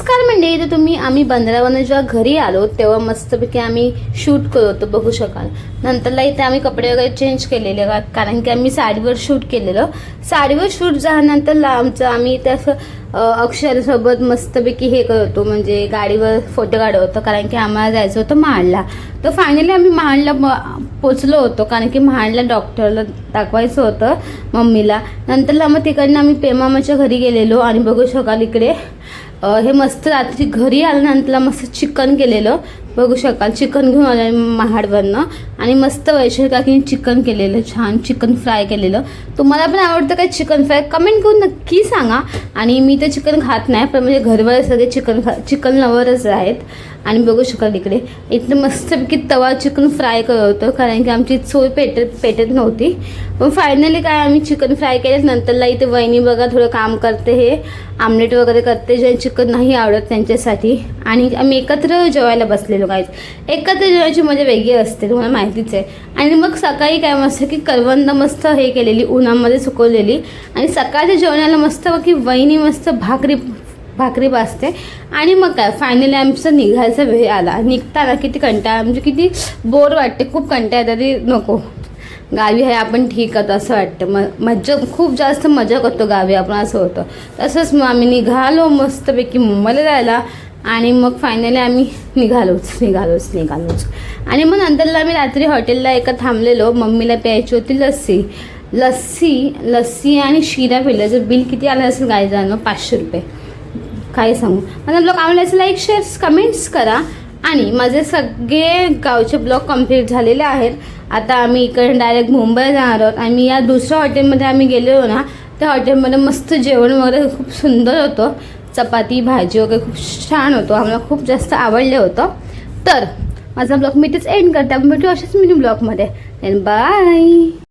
नमस्कार मंडळी, तर आम्ही बंदरावरून जेव्हा घरी आलो तेव्हा मस्तपैकी आम्ही शूट करत होतो, बघू शकाल. नंतरला इथे आम्ही कपडे वगैरे चेंज केलेले, कारण की आम्ही साडीवर शूट केलेलं. साडीवर शूट झाल्यानंतर आम्ही त्या अक्षरसोबत मस्तपैकी हे करत होतो, म्हणजे गाडीवर फोटो काढत होतो, कारण की आम्हाला जायचं होतं महाडला. तर फायनली आम्ही महाडला पोचलो होतो, कारण की महाडला डॉक्टरला दाखवायचं होतं मम्मीला. नंतरला मग तिकडनं आम्ही पेमामाच्या घरी गेलेलो आणि बघू शकाल इकडे हे मस्त रात्री घरी आल्यानंतर मस्त चिकन केलेलं, बघू शकाल. चिकन घेऊन आलं महाडवरनं आणि मस्त वैशाली काकीने चिकन केलेलं, छान चिकन फ्राय केलेलं. तुम्हाला पण आवडतं काय चिकन फ्राय? कमेंट करून नक्की सांगा. आणि मी तर चिकन खात नाही, पण म्हणजे घरवर सगळे चिकन लवरच आहेत. आणि बघू शकाल इकडे इथलं मस्तपैकी तवा चिकन फ्राय करत होतं, कारण की आमची चोय पेटत नव्हती. पण फायनली काय आम्ही चिकन फ्राय केलं. नंतरला इथे वहिनी बघा थोडं काम करते, हे आमलेट वगैरे करते, जे चिकन नाही आवडत त्यांच्यासाठी. आणि आम्ही एकत्र जेवायला बसलेलो. काहीच एकत्र जेवायची मजा वेगळी असते, तुम्हाला माहितीच आहे. आणि मग सकाळी काय मस्त की करवंद मस्त हे केलेली, उन्हामध्ये सुकवलेली. आणि सकाळच्या जेवणाला मस्त की वहिनी मस्त भाकरी भाजते. आणि मग काय फायनली आमचं निघायचा वेळ आला. निघताना किती कंटाळा, म्हणजे किती बोर वाटते, खूप कंटाळा, तरी नको गावी आहे आपण, ठीक आहे असं वाटतं. मज्जा, खूप जास्त मजा करतो गावी आपण, असं होतं. तसंच मग आम्ही निघालो मस्तपैकी मुंबईला जायला. आणि मग फायनली आम्ही निघालोच. आणि मग नंतरला आम्ही रात्री हॉटेलला एका थांबलेलो, मम्मीला प्यायची होती लस्सी आणि शिरा पिलं. जर बिल किती आलं असेल काय जाणं, 500 रुपये. काय सांगू. मला ब्लॉग आवडल्याचं लाईक, शेअर, कमेंट्स करा. आणि माझे सगळे गावचे ब्लॉग कंप्लीट झालेले आहेत. आता आम्ही इकडे डायरेक्ट मुंबईला जाणार आहोत. आणि या दुसऱ्या हॉटेलमध्ये आम्ही गेलेलो ना, त्या हॉटेलमध्ये मस्त जेवण वगैरे खूप सुंदर होतं, चपाती भाजी वगैरे खूप छान होतं, आम्हाला खूप जास्त आवडलं होतं. तर माझा ब्लॉग मी इथेच एंड करते. आपण भेटू अशाच मिनी ब्लॉगमध्ये. बाय.